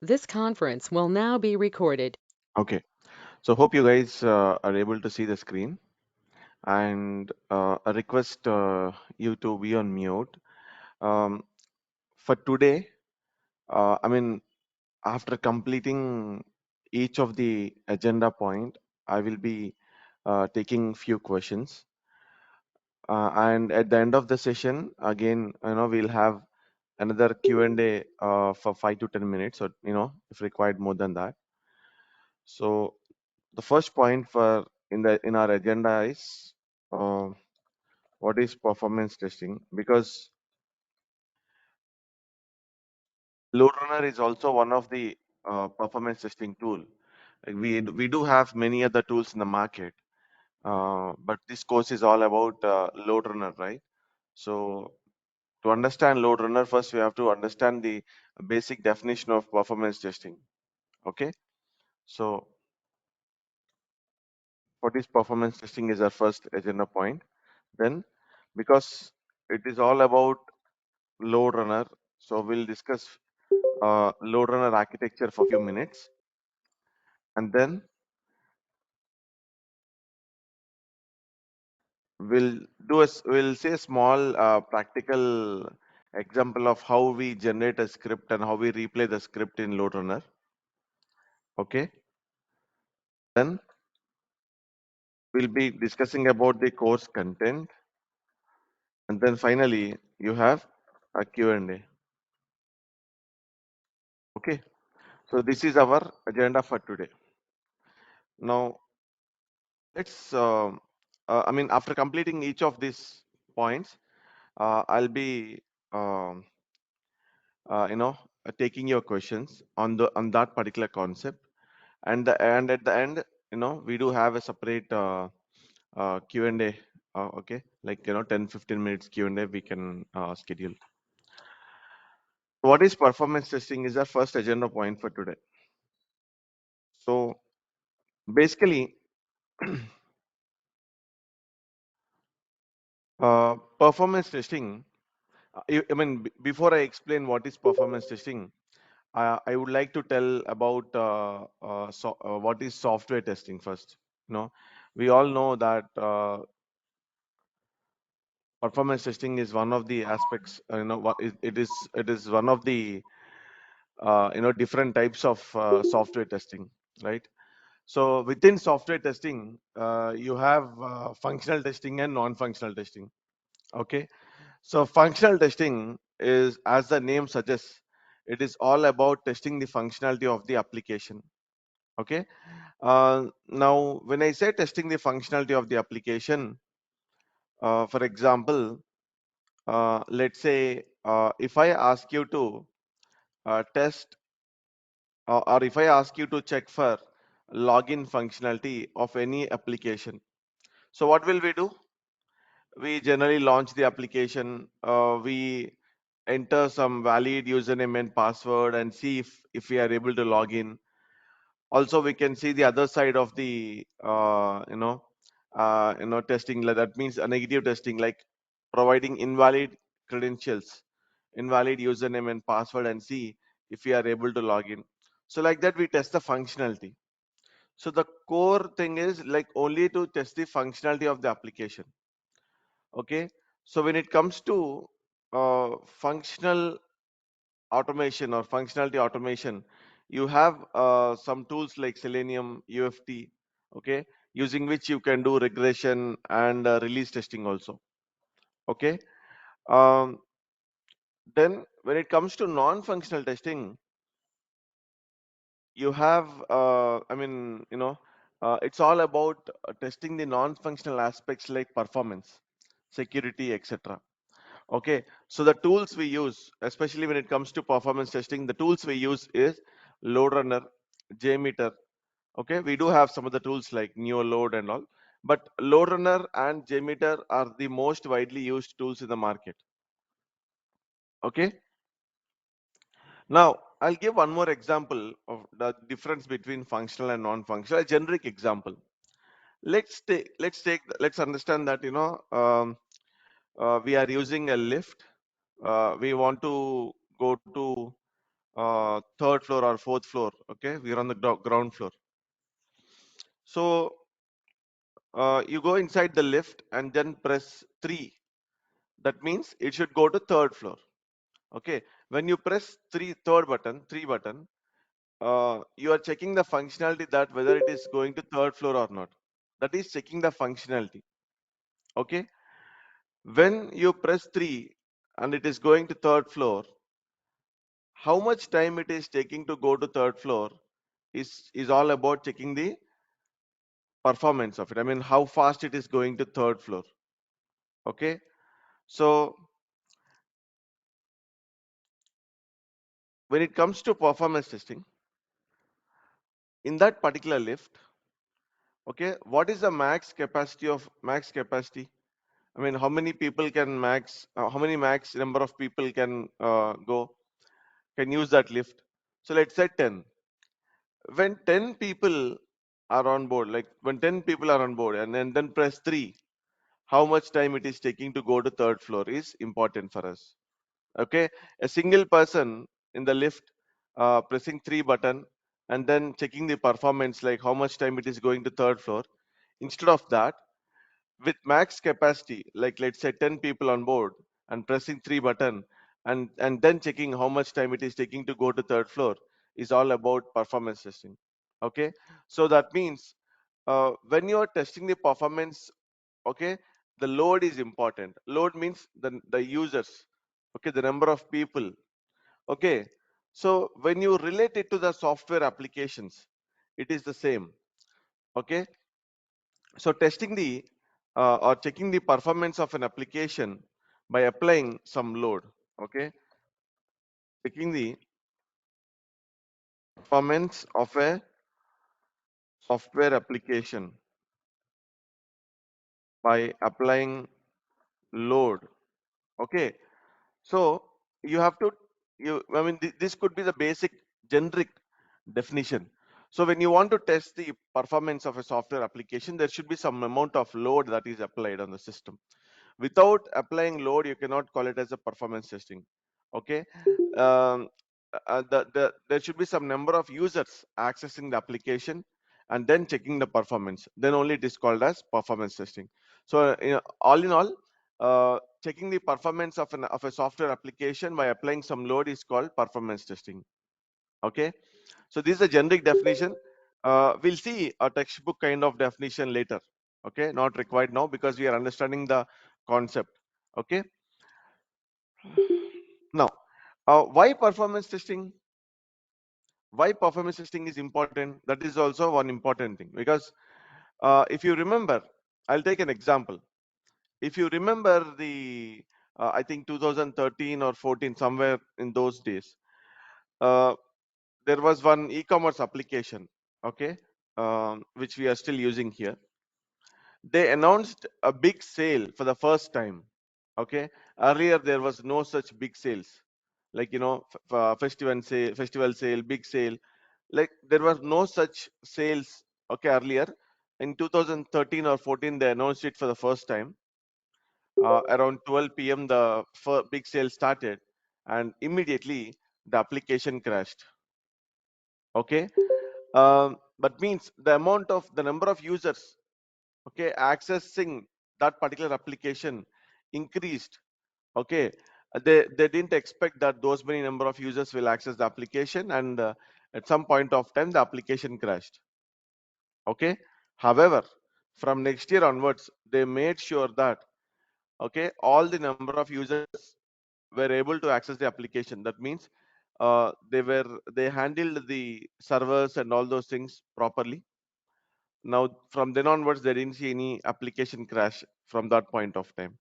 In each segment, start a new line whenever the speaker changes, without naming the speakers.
This conference will now be recorded.
Okay, so hope you guys are able to see the screen, and I request you to be on mute. Um, for today, I mean, after completing each of the agenda point, I will be taking few questions, and at the end of the session, again, we'll have another Q&A for 5 to 10 minutes, or if required more than that. So the first point for in our agenda is uh, what is performance testing, because LoadRunner is also one of the performance testing tool. Like we do have many other tools in the market, but this course is all about LoadRunner, right? So to understand LoadRunner, first we have to understand the basic definition of performance testing. Okay, so what is performance testing is our first agenda point. Then, because it is all about load runner, so we'll discuss load runner architecture for a few minutes, and then we'll we'll say a small practical example of how we generate a script and how we replay the script in load runner. Okay, then we'll be discussing about the course content, and then finally you have a Q&A. Okay, so this is our agenda for today. Now let's I mean, after completing each of these points, I'll be um, you know taking your questions on the on that particular concept, and at the end, we do have a separate Q&A. Okay, like 10-15 minutes Q&A we can schedule. What is performance testing is our first agenda point for today. So basically, performance testing. I mean, before I explain what is performance testing, I would like to tell about what is software testing first. We all know that performance testing is one of the aspects. What it is one of the different types of software testing, right? So within software testing, you have functional testing and non-functional testing. Okay, so functional testing is, as the name suggests, it is all about testing the functionality of the application. Okay. Now, when I say testing the functionality of the application, for example, let's say if I ask you to test, or if I ask you to check for login functionality of any application, so what will we do? We generally launch the application, we enter some valid username and password and see if we are able to log in. Also, we can see the other side of the testing. That means a negative testing, like providing invalid credentials, invalid username and password, and see if we are able to log in. So like that, we test the functionality. So the core thing is like only to test the functionality of the application. Okay, so when it comes to functional automation or functionality automation, you have some tools like Selenium, UFT, okay, using which you can do regression and release testing also. Okay, um, then when it comes to non-functional testing, you have, it's all about testing the non-functional aspects like performance, security, etc. Okay, so the tools we use, especially when it comes to performance testing, the tools we use is LoadRunner, JMeter. Okay, we do have some of the tools like NeoLoad and all, but LoadRunner and JMeter are the most widely used tools in the market. Okay, now I'll give one more example of the difference between functional and non-functional, a generic example. Let's understand that we are using a lift. We want to go to third floor or fourth floor. Okay, we are on the ground floor. So you go inside the lift and then press 3. That means it should go to third floor. Okay, when you press 3 button, you are checking the functionality that whether it is going to third floor or not. That is checking the functionality. Okay, when you press 3 and it is going to third floor, how much time it is taking to go to third floor is all about checking the performance of it. I mean, how fast it is going to third floor. Okay, so when it comes to performance testing, in that particular lift, okay, what is the max capacity? I mean, how many people can how many max number of people can use that lift? So let's say 10. When 10 people are on board, like when 10 people are on board and then press 3, how much time it is taking to go to third floor is important for us. Okay, a single person in the lift pressing 3 button and then checking the performance, like how much time it is going to third floor. Instead of that, with max capacity, like let's say 10 people on board and pressing 3 button and then checking how much time it is taking to go to third floor is all about performance testing. Okay, so that means when you are testing the performance, okay, the load is important. Load means the users, okay, the number of people. Okay, so when you relate it to the software applications, it is the same. Okay, so testing the or checking the performance of an application by applying some load. Okay, checking the performance of a software application by applying load. Okay, so you have to I mean this could be the basic generic definition. So when you want to test the performance of a software application, there should be some amount of load that is applied on the system. Without applying load, you cannot call it as a performance testing. Okay, um, there should be some number of users accessing the application and then checking the performance. Then only it is called as performance testing. So all in all, checking the performance of a software application by applying some load is called performance testing. Okay, so this is a generic definition. We'll see a textbook kind of definition later. Okay, not required now because we are understanding the concept. Okay, now why performance testing? Why performance testing is important? That is also one important thing, because if you remember, I'll take an example. If you remember the I think 2013 or 14, somewhere in those days, uh, there was one e-commerce application, okay, which we are still using here. They announced a big sale for the first time. Okay, earlier there was no such big sales, like festival sale, big sale. Like there was no such sales. Okay, earlier in 2013 or 14, they announced it for the first time. Around 12 p.m., the big sale started, and immediately the application crashed. Okay, but means the number of users, okay, accessing that particular application increased. Okay, they didn't expect that those many number of users will access the application, and at some point of time the application crashed. Okay, however, from next year onwards, they made sure that, okay, all the number of users were able to access the application. That means they handled the servers and all those things properly. Now from then onwards, they didn't see any application crash from that point of time.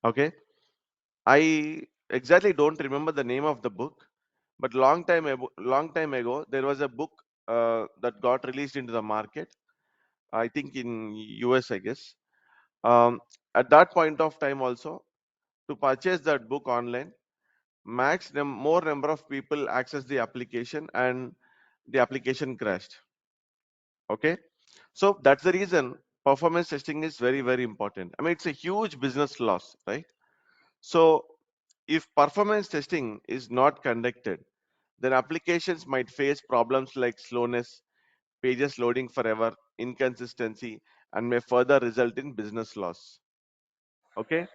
Okay, I exactly don't remember the name of the book, but long time ago, there was a book that got released into the market. I think in US, I guess. At that point of time, also to purchase that book online, more number of people access the application, and the application crashed. Okay, so that's the reason performance testing is very, very important. I mean, it's a huge business loss, right? So if performance testing is not conducted, then applications might face problems like slowness, pages loading forever, inconsistency, and may further result in business loss. Okay?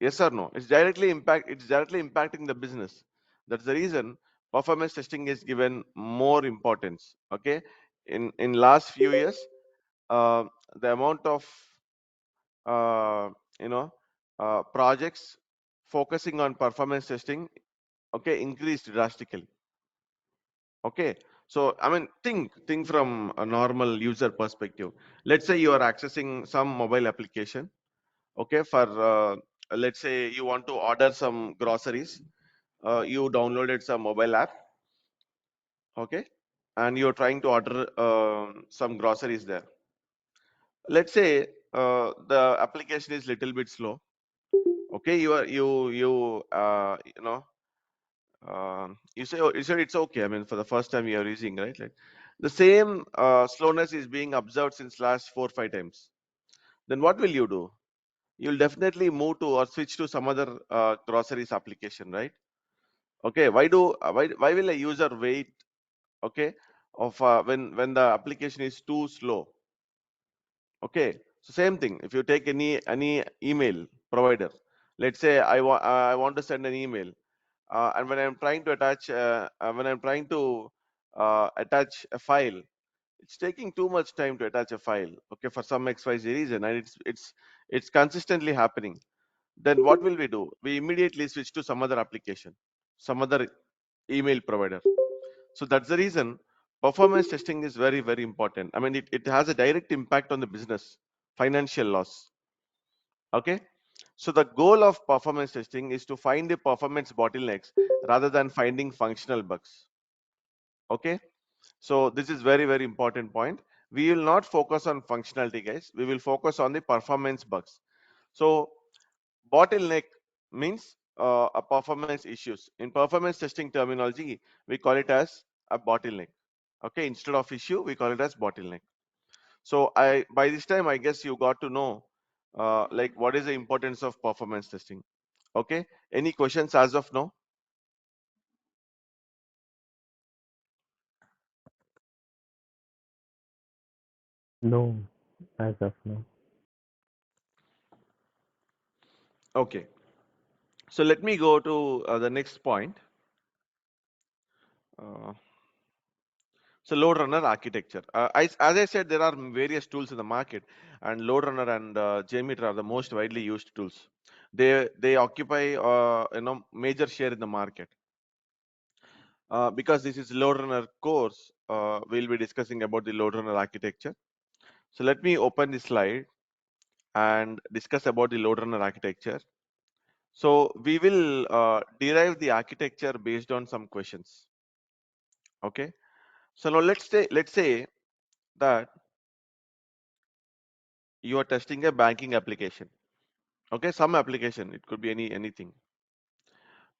Yes or no? It's directly impacting the business. That's the reason performance testing is given more importance. Okay? In last few years, uh, the amount of uh, you know projects focusing on performance testing, okay, increased drastically. Okay, so I mean, think from a normal user perspective. Let's say you are accessing some mobile application. Okay, for let's say you want to order some groceries. You downloaded some mobile app. Okay, and you're trying to order some groceries there. Let's say the application is little bit slow. Okay, you said it's okay. I mean, for the first time you are using, right? Like the same slowness is being observed since last 4 5 times. Then what will you do? You'll definitely move to or switch to some other groceries application, right? Okay. Why will a user wait? Okay, of when the application is too slow. Okay. So same thing. If you take any email provider, let's say I want to send an email. And when I'm trying to attach a file, it's taking too much time to attach a file. Okay, for some XYZ reason, and it's consistently happening. Then what will we do? We immediately switch to some other application, some other email provider. So that's the reason performance testing is very, very important. I mean, it has a direct impact on the business, financial loss. Okay. So the goal of performance testing is to find the performance bottlenecks rather than finding functional bugs. Okay. So this is very, very important point. We will not focus on functionality, guys. We will focus on the performance bugs. So bottleneck means a performance issues. In performance testing terminology, we call it as a bottleneck. Okay, instead of issue, we call it as bottleneck. So I by this time, I guess you got to know like what is the importance of performance testing. Okay, any questions as of now?
No, as of now.
Okay, so let me go to the next point. Uh, so load runner architecture. As I said, there are various tools in the market, and load runner and JMeter are the most widely used tools. They occupy major share in the market. Because this is load runner course, we'll be discussing about the load runner architecture. So let me open the slide and discuss about the load runner architecture. So we will derive the architecture based on some questions. Okay. So now let's say that you are testing a banking application. Okay, some application, it could be anything.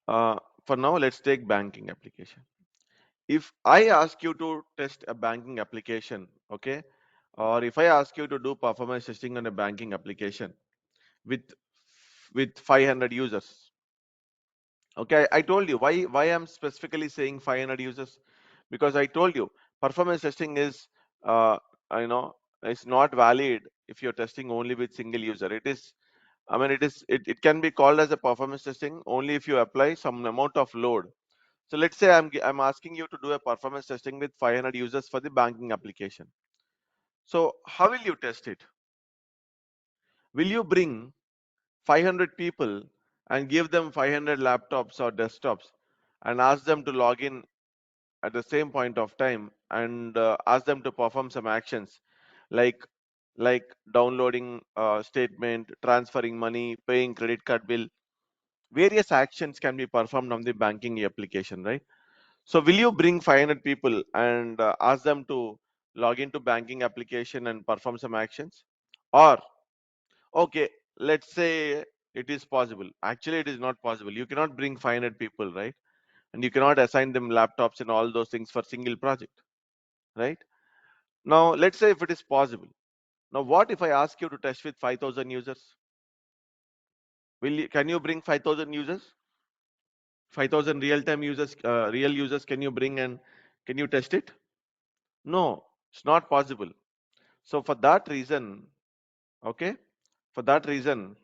Uh, for now, let's take banking application. If I ask you to test a banking application, okay, or if I ask you to do performance testing on a banking application with 500 users, okay, I told you why I'm specifically saying 500 users, because I told you performance testing is uh, you know it's not valid if you're testing only with single user. It is, I mean, it can be called as a performance testing only if you apply some amount of load. So let's say I'm asking you to do a performance testing with 500 users for the banking application. So how will you test it? Will you bring 500 people and give them 500 laptops or desktops and ask them to log in at the same point of time and ask them to perform some actions like like downloading statement, transferring money, paying credit card bill? Various actions can be performed on the banking application, right? So will you bring 500 people and ask them to log into banking application and perform some actions? Or, okay, let's say it is possible. Actually, it is not possible. You cannot bring 500 people, right? And you cannot assign them laptops and all those things for single project, right? Now, let's say if it is possible. Now, what if I ask you to test with 5,000 users? Can you bring 5,000 users? 5,000 real users can you bring and can you test it? No, it's not possible. So for that reason, okay, for that reason,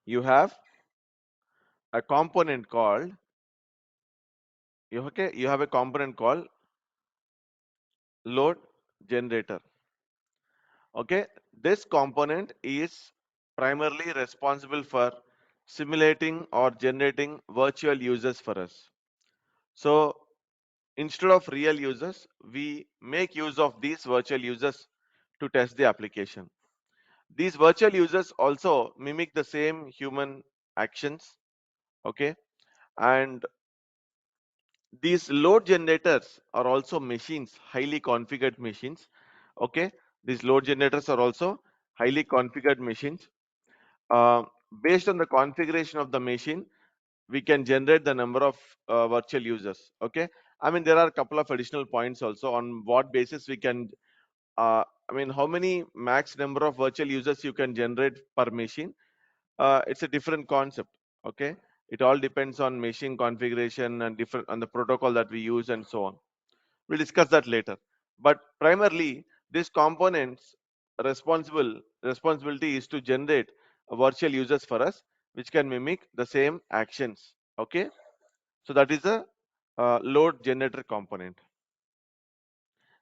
you have a component called, you have a component called load generator. Okay, this component is primarily responsible for simulating or generating virtual users for us. So instead of real users, we make use of these virtual users to test the application. These virtual users also mimic the same human actions, okay? And these load generators are also machines, highly configured machines, okay? These load generators are also highly configured machines. Uh, Based on the configuration of the machine, we can generate the number of virtual users, okay? I mean, there are a couple of additional points also on what basis we can, I mean, how many max number of virtual users you can generate per machine. It's a different concept, okay? It all depends on machine configuration and different on the protocol that we use and so on. We'll discuss that later. But primarily, these components responsibility is to generate virtual users for us, which can mimic the same actions, okay? So that is a load generator component.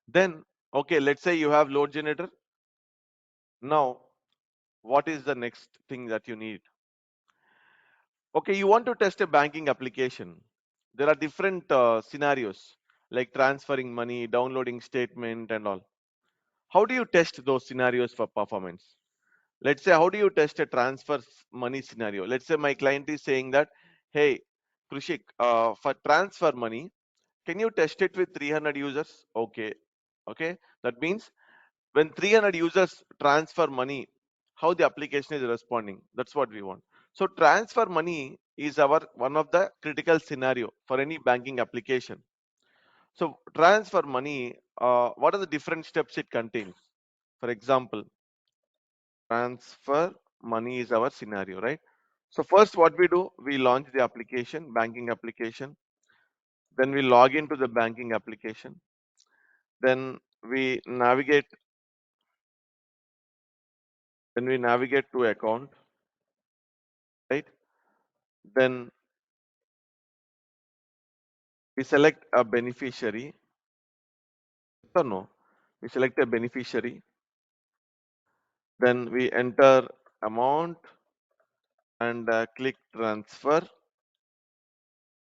Then, okay, let's say you have load generator. Now, what is the next thing that you need? Okay, you want to test a banking application. There are different scenarios like transferring money, downloading statement, and all. How do you test those scenarios for performance? Let's say, how do you test a money scenario? Let's say my client is saying that, hey, Krushik, for transfer money, can you test it with 300 users? Okay. Okay. That means when 300 users transfer money, how the application is responding. That's what we want. So transfer money is our one of the critical scenario for any banking application. So transfer money, what are the different steps it contains? For example, transfer money is our scenario, right? So first what we do, we launch the application, banking application. Then we log into the banking application. Then we navigate, to account, right? Then we select a beneficiary. Yes or no? We select a beneficiary. Then we enter amount and click transfer.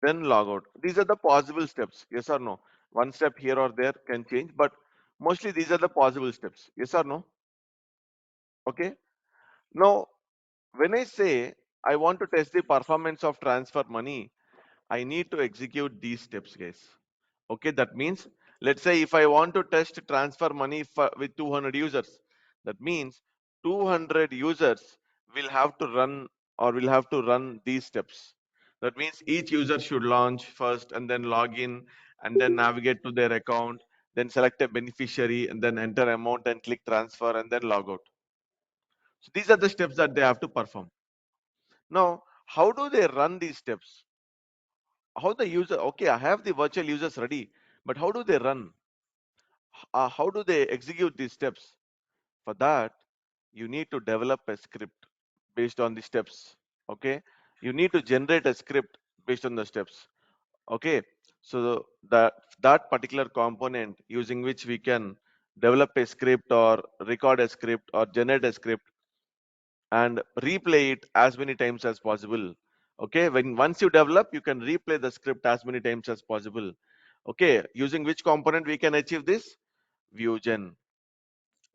Then log out. These are the possible steps. Yes or no? One step here or there can change, but mostly these are the possible steps. Yes or no? Okay. Now, when I say I want to test the performance of transfer money, I need to execute these steps, guys. Okay, that means let's say if I want to test transfer money with 200 users, that means 200 users will have to run these steps. That means each user should launch first and then log in and then navigate to their account, then select a beneficiary and then enter amount and click transfer and then log out. So these are the steps that they have to perform. Now, how do they run these steps? How the user, okay, I have the virtual users ready, but how do they run? How do they execute these steps? For that, you need to develop a script based on the steps. Okay, you need to generate a script based on the steps. Okay, so that particular component using which we can develop a script or record a script or generate a script and replay it as many times as possible. Okay, when once you develop, you can replay the script as many times as possible. Okay, using which component we can achieve this? Vuegen.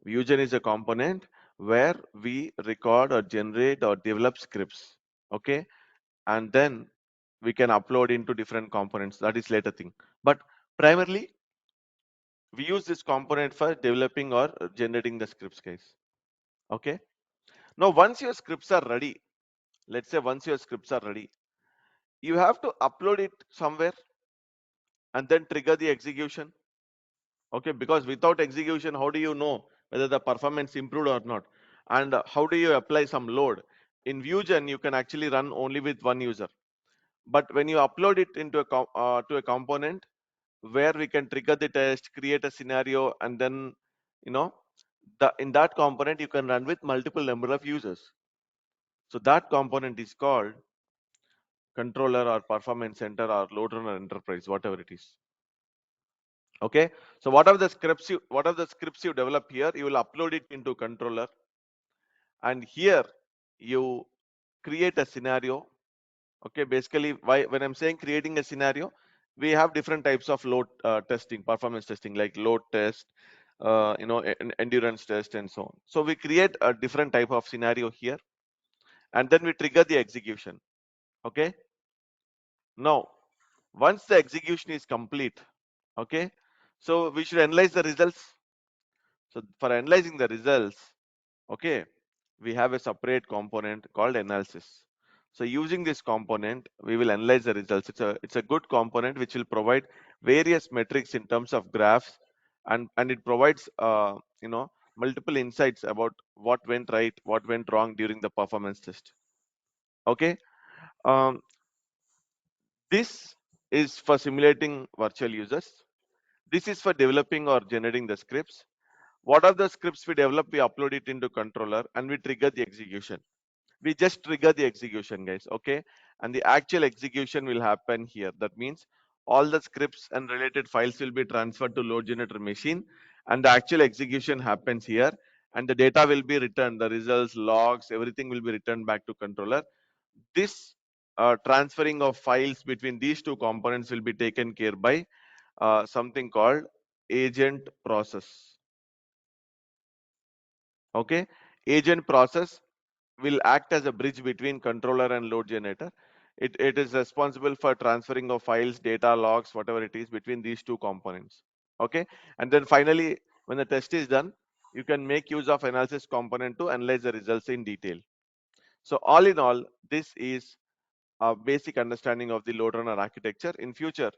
Vuegen is a component where we record or generate or develop scripts. Okay, and then we can upload into different components. That is later thing. But primarily, we use this component for developing or generating the scripts, guys. Okay. Now, once your scripts are ready, let's say once your scripts are ready, you have to upload it somewhere and then trigger the execution. Okay, because without execution, how do you know whether the performance improved or not? And how do you apply some load? In Vuegen, you can actually run only with one user. But when you upload it into to a component where we can trigger the test, create a scenario, and then you know in that component you can run with multiple number of users. So that component is called controller or performance center or load runner enterprise, whatever it is. Okay. So what are the scripts you develop here? You will upload it into controller, and here you create a scenario. Okay, basically when I'm saying creating a scenario, we have different types of load testing, performance testing, like load test, endurance test, and so on. So we create a different type of scenario here, and then we trigger the execution. Okay. Now, once the execution is complete, okay, so we should analyze the results. So for analyzing the results, okay, we have a separate component called analysis. So using this component, we will analyze the results. It's a good component which will provide various metrics in terms of graphs, and it provides multiple insights about what went right, what went wrong during the performance test. Okay, um, this is for simulating virtual users. This is for developing or generating the scripts. What are the scripts we develop? We upload it into controller and we trigger the execution. We just trigger the execution, guys. Okay, and the actual execution will happen here. That means all the scripts and related files will be transferred to load generator machine, and the actual execution happens here, and the data will be returned. The results, logs, everything will be returned back to controller. This transferring of files between these two components will be taken care by something called agent process. Okay, agent process will act as a bridge between controller and load generator. It is responsible for transferring of files, data, logs, whatever it is, between these two components. Okay, and then finally, when the test is done, you can make use of analysis component to analyze the results in detail. So all in all, this is a basic understanding of the load runner architecture. In future,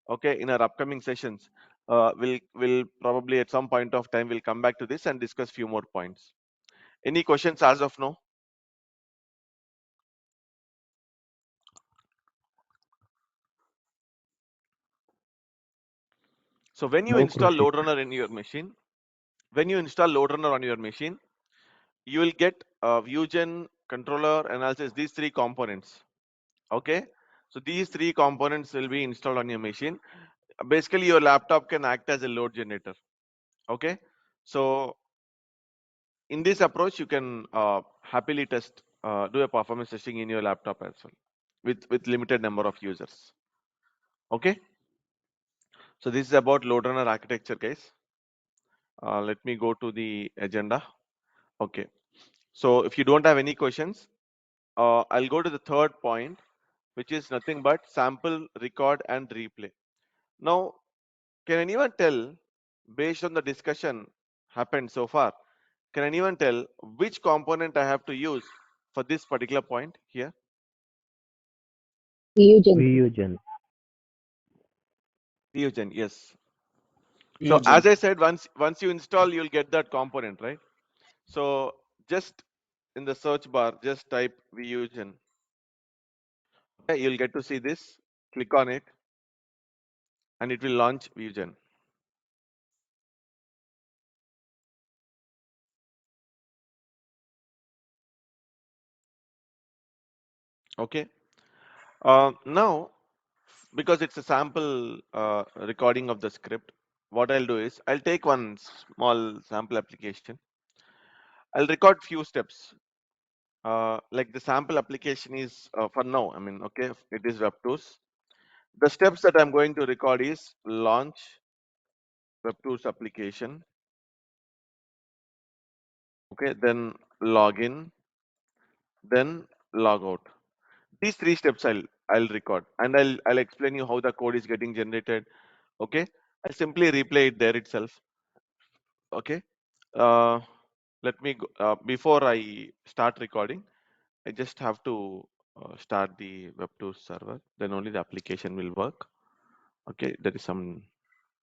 okay, in our upcoming sessions, we'll probably at some point of time we'll come back to this and discuss few more points. Any questions as of now? So when you
No,
install
Krushik.
LoadRunner in your machine, when you install LoadRunner on your machine, you will get ViewGen, controller, analysis, these three components. Okay, so these three components will be installed on your machine. Basically, your laptop can act as a load generator. Okay, so in this approach, you can happily do a performance testing in your laptop as well, with limited number of users. Okay, so this is about LoadRunner architecture, guys. Let me go to the agenda. Okay. So if you don't have any questions, I'll go to the third point, which is nothing but sample, record, and replay. Now, can anyone tell, based on the discussion happened so far, can anyone tell which component I have to use for this particular point here?
Eugen,
Vyujan.
Eugen, yes. So
Eugen.
as I said, once you install, you'll get that component, right? So just in the search bar, just type Eugen. Okay, you'll get to see this. Click on it, and it will launch Vugen. Okay. Now, because it's a sample recording of the script, what I'll do is I'll take one small sample application. I'll record few steps. Like the sample application is for now. I mean, okay, it is Web2s. The steps that I'm going to record is launch Web2s application. Okay, then login, then log out. These three steps I'll record, and I'll explain you how the code is getting generated. Okay, I'll simply replay it there itself. Okay, uh, let me go, before I start recording, I just have to start the Web2 server, then only the application will work. Okay, there is some,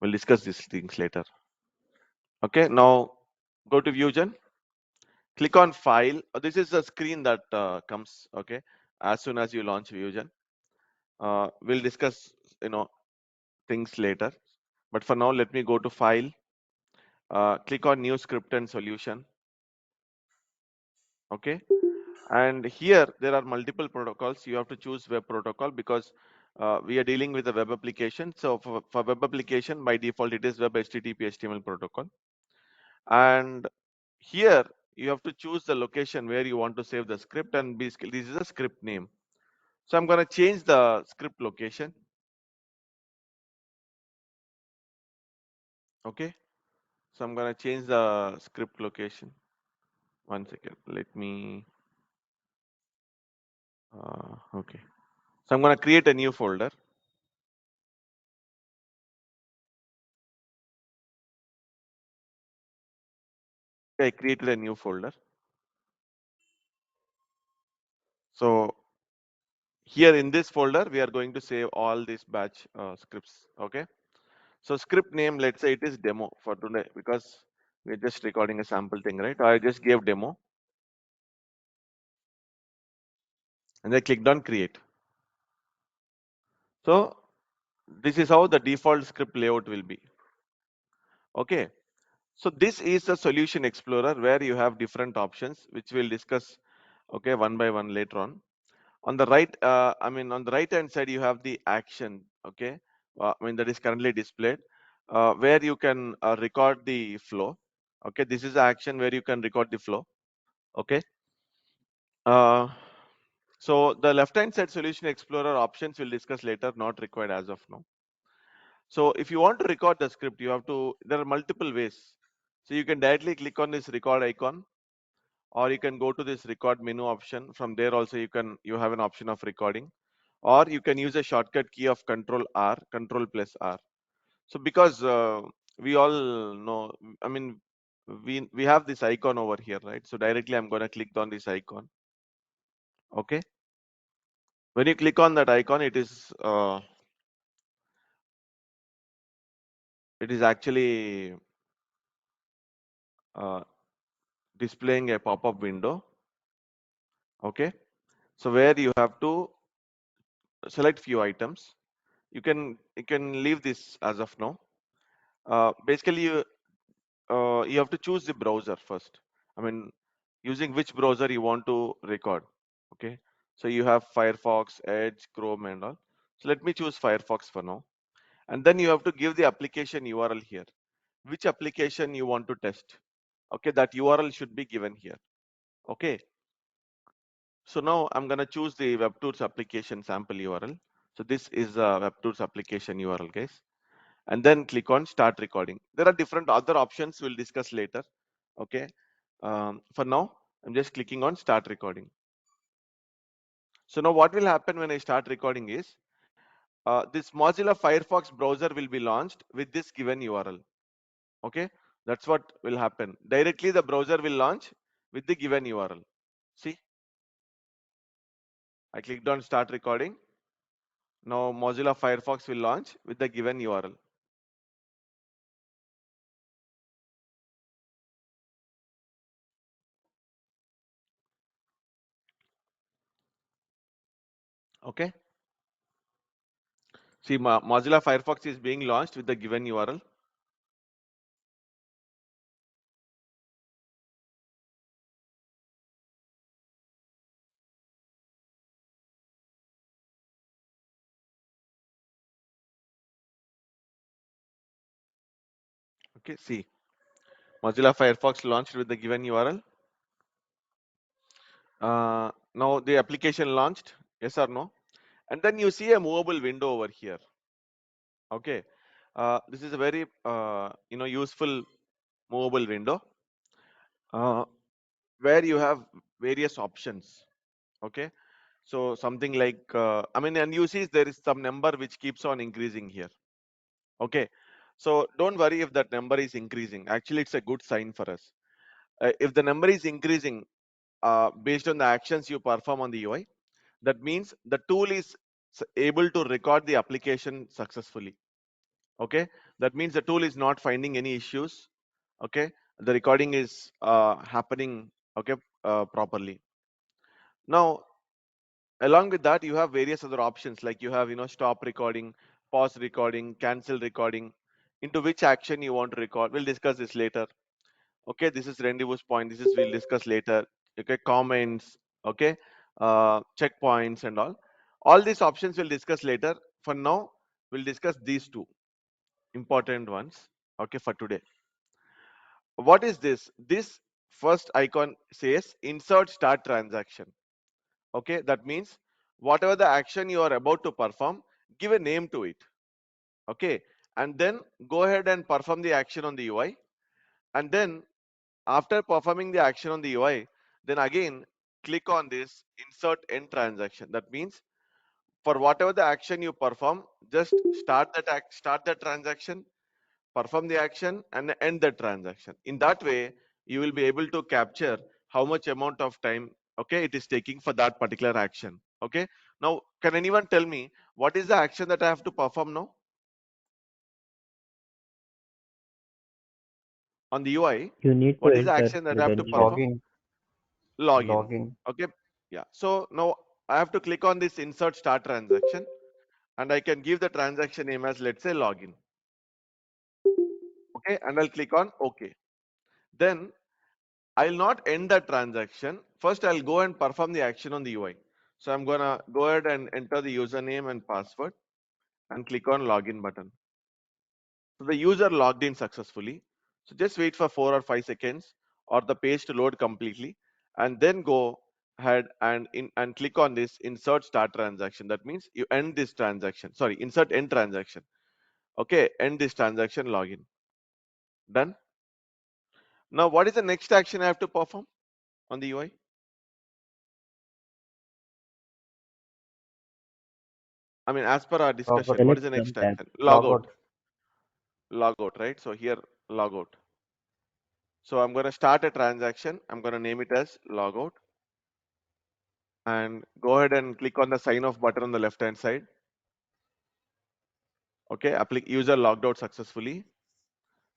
we'll discuss these things later. Okay, now go to Vugen, click on file. This is the screen that comes, okay, as soon as you launch Vugen. We'll discuss, things later. But for now, let me go to File, click on New Script and Solution. Okay, and here there are multiple protocols. You have to choose web protocol because we are dealing with a web application. So for web application, by default, it is web HTTP HTML protocol. And here you have to choose the location where you want to save the script, and basically this is a script name. So I'm going to change the script location. Okay, so I'm going to change the script location. One second, let me. Okay, so I'm going to create a new folder. I created a new folder. So here in this folder, we are going to save all these batch scripts. Okay, so script name, let's say it is demo for today because we're just recording a sample thing, right? I just gave demo and I clicked on create. So this is how the default script layout will be. Okay, so this is a solution explorer where you have different options, which we'll discuss, okay, one by one later on. On the right, on the right hand side, you have the action, okay, that is currently displayed, where you can record the flow. Okay, this is the action where you can record the flow. Okay, uh, so the left hand side solution explorer options we'll discuss later, not required as of now. So if you want to record the script, you have to, there are multiple ways. So you can directly click on this record icon, or you can go to this record menu option. From there also you have an option of recording, or you can use a shortcut key of Control R, Control plus R. So because we all know, I mean, we have this icon over here, right? So directly I'm going to click on this icon. Okay. When you click on that icon, it is actually uh, displaying a pop-up window. Okay. So where you have to select few items. You can leave this as of now. Basically, you have to choose the browser first. I mean, using which browser you want to record. Okay. So you have Firefox, Edge, Chrome, and all. So let me choose Firefox for now. And then you have to give the application URL here. Which application you want to test. Okay, that URL should be given here. Okay. So now I'm going to choose the WebTools application sample URL. So this is a WebTools application URL, guys. And then click on start recording. There are different other options we'll discuss later. Okay. For now, I'm just clicking on start recording. So now what will happen when I start recording is this Mozilla Firefox browser will be launched with this given URL. Okay. That's what will happen. Directly the browser will launch with the given URL. See, I clicked on start recording. Now Mozilla Firefox will launch with the given URL. Okay. See, Mozilla Firefox is being launched with the given URL. Okay. See, Mozilla Firefox launched with the given URL. Now the application launched, yes or no? And then you see a movable window over here. Okay. This is a very useful movable window uh, where you have various options. Okay. So something like and you see there is some number which keeps on increasing here. Okay. So don't worry if that number is increasing. Actually, it's a good sign for us. If the number is increasing based on the actions you perform on the UI, that means the tool is able to record the application successfully. Okay, that means the tool is not finding any issues. Okay, the recording is happening, okay, properly. Now Along with that, you have various other options, like you have, stop recording, pause recording, cancel recording, into which action you want to record. We'll discuss this later. Okay, this is rendezvous point. This is we'll discuss later. Okay, comments. Okay, checkpoints and all. All these options we'll discuss later. For now, we'll discuss these two important ones. Okay, for today. What is this? This first icon says insert start transaction. Okay, that means whatever the action you are about to perform, give a name to it. Okay, and then go ahead and perform the action on the UI. And then after performing the action on the UI, then again click on this insert end transaction. That means for whatever the action you perform, just start that transaction, perform the action, and end the transaction. In that way, you will be able to capture how much amount of time, okay, it is taking for that particular action. Okay, now can anyone tell me what is the action that I have to perform now on the UI?
You need to
What is the
enter
action that I have to
credentials.
perform?
Logging,
Login.
logging.
Okay, yeah. So now I have to click on this insert start transaction, and I can give the transaction name as, let's say, login. Okay, and I'll click on OK. Then I'll not end the transaction. First, I'll go and perform the action on the UI. So I'm gonna go ahead and enter the username and password and click on login button. So the user logged in successfully. So just wait for 4 or 5 seconds or the page to load completely, and then go ahead and click on this insert start transaction. That means you end this transaction. Sorry, insert end transaction. Okay, end this transaction, login. Done. Now, what is the next action I have to perform on the UI? I mean, as per our
Log out.
discussion, what is
Select
the
from
next
tab.
action?
Log
Log out.
out.
Log out, right? So here, log out. So I'm going to start a transaction. I'm going to name it as logout, and go ahead and click on the sign off button on the left hand side. Okay, user logged out successfully.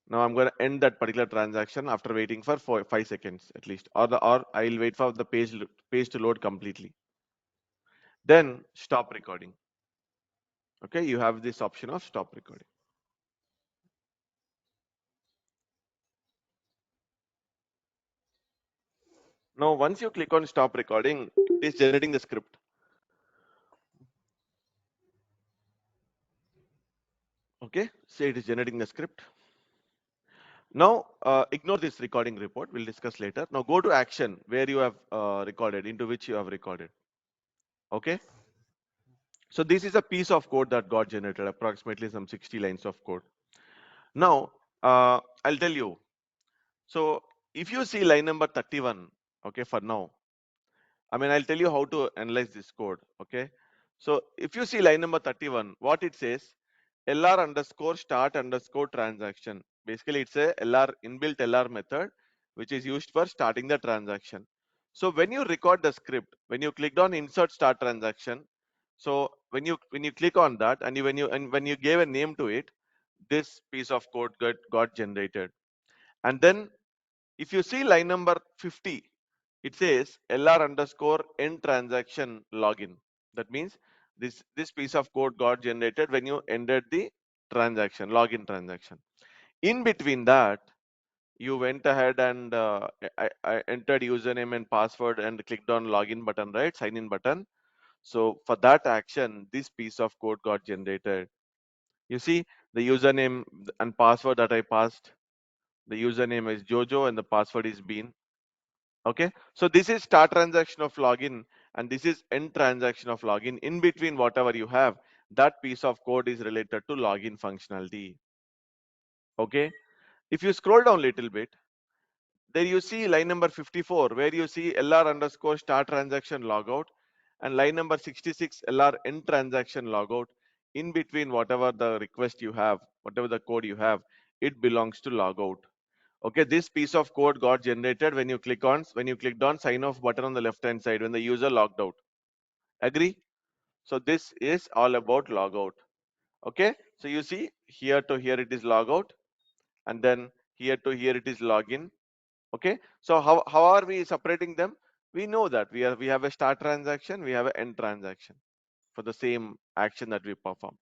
Now I'm going to end that particular transaction after waiting for 5 seconds at least, or I'll wait for the page to load completely. Then stop recording. Okay, you have this option of stop recording. Now, once you click on stop recording, it is generating the script. Okay, say it is generating the script. Now, ignore this recording report. We'll discuss later. Now, go to action where you have recorded, into which you have recorded. Okay. So this is a piece of code that got generated, approximately some 60 lines of code. Now, I'll tell you. So if you see line number 31, okay, for now, I mean, I'll tell you how to analyze this code. Okay. So if you see line number 31, what it says, LR underscore start underscore transaction. Basically, it's a LR inbuilt LR method, which is used for starting the transaction. So when you record the script, when you clicked on insert start transaction, so when you click on that and when you gave a name to it, this piece of code got generated. And then if you see line number 50, it says LR underscore end transaction login. That means this piece of code got generated when you ended the transaction, login transaction. In between that, you went ahead and I entered username and password and clicked on login button, right? Sign in button. So for that action, this piece of code got generated. You see the username and password that I passed. The username is Jojo and the password is Bean. Okay, so this is start transaction of login and this is end transaction of login. In between whatever you have, that piece of code is related to login functionality. Okay, if you scroll down a little bit, there you see line number 54 where you see LR underscore start transaction logout and line number 66 LR end transaction logout. In between whatever the request you have, whatever the code you have, it belongs to logout. Okay, this piece of code got generated when you clicked on sign off button on the left hand side when the user logged out. Agree? So this is all about logout. Okay, so you see here to here it is logout, and then here to here it is login. Okay, so how are we separating them? We know that we have a start transaction, we have an end transaction for the same action that we perform.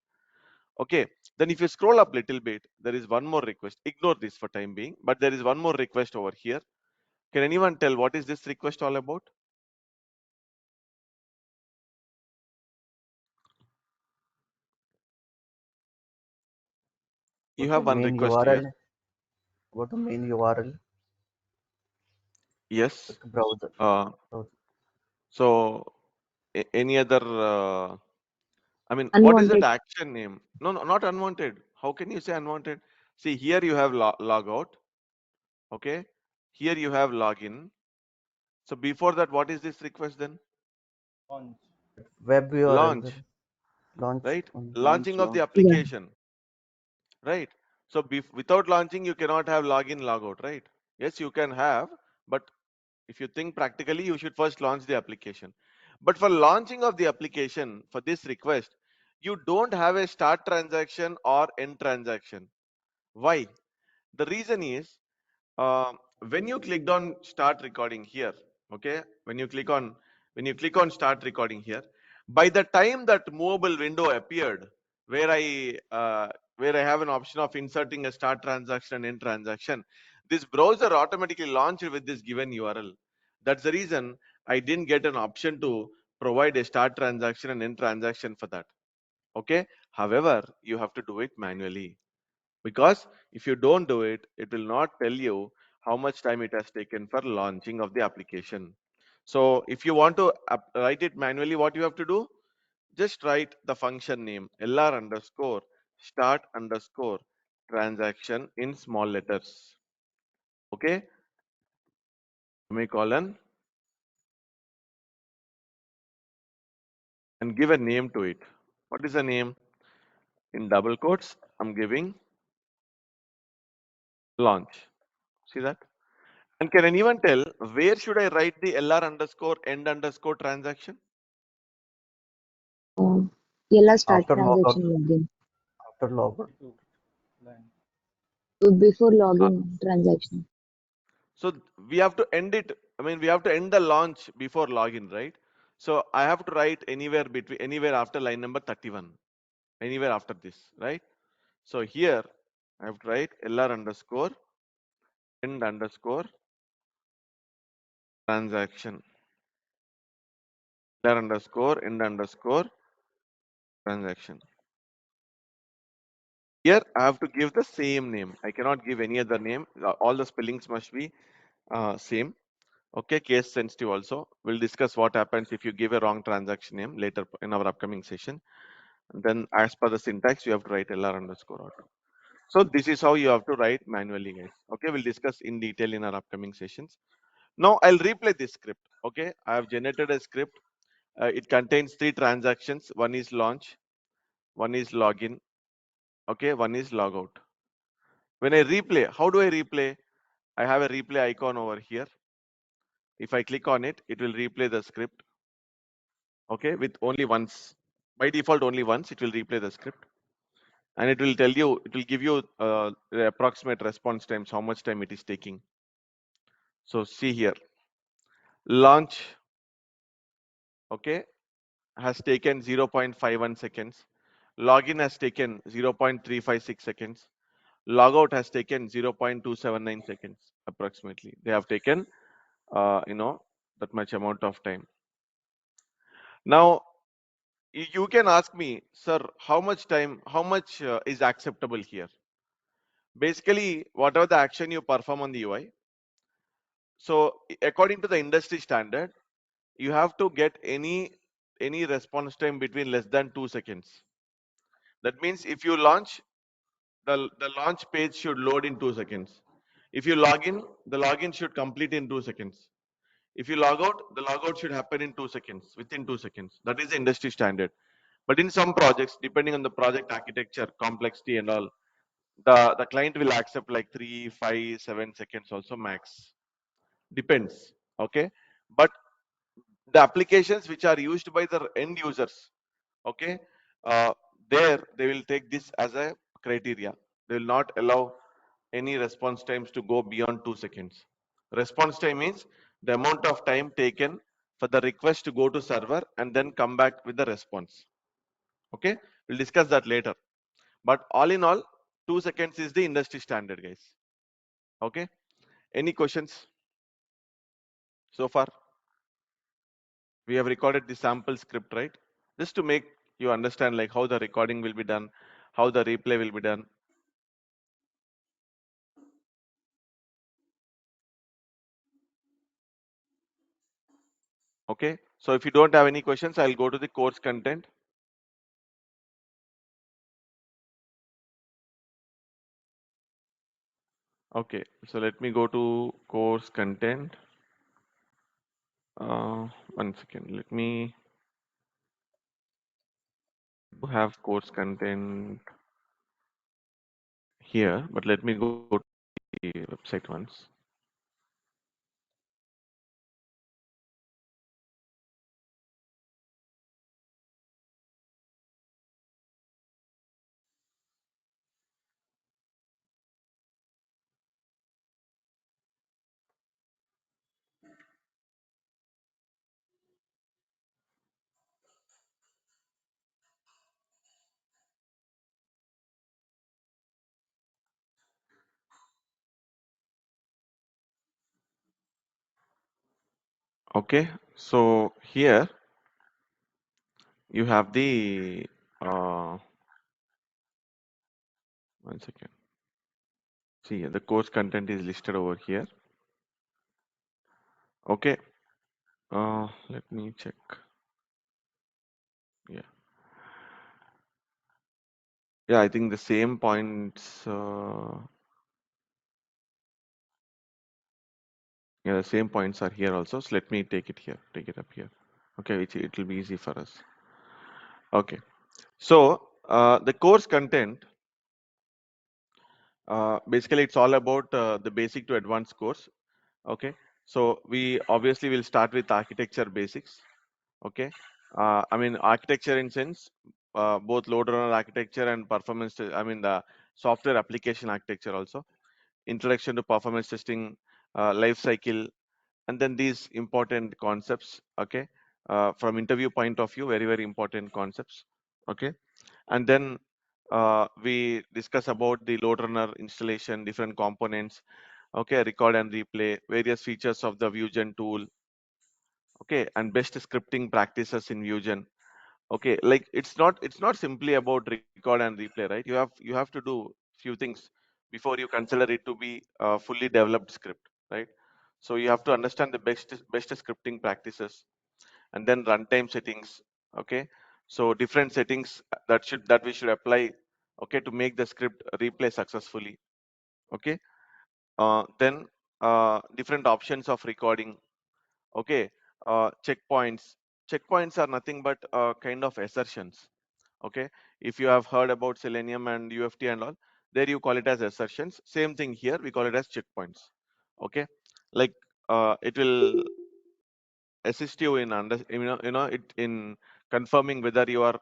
Okay, then if you scroll up little bit, there is one more request. Ignore this for time being, but there is one more request over here. Can anyone tell what is this request all about? You
Go to
have one
main
request here.
URL. Go to main URL.
Yes.
Click browser. Browser.
So any other I mean, what is that
Unwanted.
action name? No, no, not unwanted. How can you say unwanted? See, here you have log out. Okay. Here you have login. So before that, what is this request then?
Web URL.
Launch,
Then launch.
right?
Launch.
Launching of the
Yeah.
application, right? So without launching, you cannot have login, logout, right? Yes, you can have, but if you think practically, you should first launch the application. But for launching of the application, for this request, you don't have a start transaction or end transaction. Why? The reason is uh, when you clicked on start recording here, okay, when you click on start recording here, by the time that movable window appeared, where i uh, where I have an option of inserting a start transaction and end transaction, this browser automatically launched with this given URL. That's the reason I didn't get an option to provide a start transaction and end transaction for that. Okay, however, you have to do it manually, because if you don't do it, it will not tell you how much time it has taken for launching of the application. So if you want to write it manually, what you have to do, just write the function name lr underscore start underscore transaction in small letters. Okay, semicolon, and give a name to it. What is the name? In double quotes, I'm giving launch. See that? And can anyone tell where should I write the lr underscore end underscore transaction?
Uh, LR start
After logout.
transaction login.
After logout.
Before
Uh,
login transaction.
So we have to end it. I mean, we have to end the launch before login, right? So I have to write anywhere after line number 31, anywhere after this, right? So here I have to write lr underscore end underscore transaction, lr underscore end underscore transaction. Here I have to give the same name. I cannot give any other name. All the spellings must be same. Okay, case sensitive also. We'll discuss what happens if you give a wrong transaction name later in our upcoming session. And then as per the syntax, you have to write lr underscore auto. So this is how you have to write manually, guys. Okay, we'll discuss in detail in our upcoming sessions. Now I'll replay this script. Okay, I have generated a script. It contains 3 transactions. One is launch, one is login, okay, one is logout. When I replay, how do I replay? I have a replay icon over here. If I click on it, it will replay the script. Okay, with only once. By default, only once it will replay the script. And it will tell you, it will give you the approximate response times, how much time it is taking. So see here, launch, okay, has taken 0.51 seconds. Login has taken 0.356 seconds. Logout has taken 0.279 seconds approximately. They have taken, that much amount of time. Now, you can ask me, sir, how much time, how much is acceptable here? Basically, whatever the action you perform on the UI. So according to the industry standard, you have to get any response time between less than 2 seconds. That means if you launch, the launch page should load in 2 seconds. If you log in, the login should complete in 2 seconds. If you log out, the logout should happen in 2 seconds, within 2 seconds. That is the industry standard. But in some projects, depending on the project architecture, complexity and all, the client will accept like 3, 5, 7 seconds also max. Depends. Okay. But the applications which are used by the end users, okay, uh, there they will take this as a criteria. They will not allow any response times to go beyond 2 seconds. Response time means the amount of time taken for the request to go to server and then come back with the response. Okay, we'll discuss that later. But all in all, 2 seconds is the industry standard, guys. Okay, any questions so far? We have recorded the sample script, right? Just to make you understand like how the recording will be done, how the replay will be done. Okay, so if you don't have any questions, I'll go to the course content. Okay, so let me go to course content. 1 second, let me have course content here, but let me go to the website once. Okay, so here you have the 1 second. See, the course content is listed over here. Okay, let me check. Yeah, yeah, I think the same points. Yeah, the same points are here also. So let me take it here, take it up here. Okay, it will be easy for us. Okay, so the course content, basically it's all about the basic to advanced course. Okay, so we obviously will start with architecture basics. Okay, I mean architecture in sense, both load runner architecture and performance. I mean the software application architecture also. Introduction to performance testing, life cycle, and then these important concepts. Okay, from interview point of view, very important concepts. Okay, and then we discuss about the load runner installation, different components. Okay, record and replay, various features of the Vusion tool. Okay, and best scripting practices in Vusion. Okay, like it's not simply about record and replay, right? You have to do few things before you consider it to be a fully developed script, right? So you have to understand the best scripting practices, and then runtime settings. Okay, so different settings that we should apply, okay, to make the script replay successfully. Okay, then different options of recording. Okay, checkpoints are nothing but kind of assertions. Okay, if you have heard about Selenium and UFT and all, there you call it as assertions. Same thing here, we call it as checkpoints. Okay, like it will assist you in it in confirming whether you are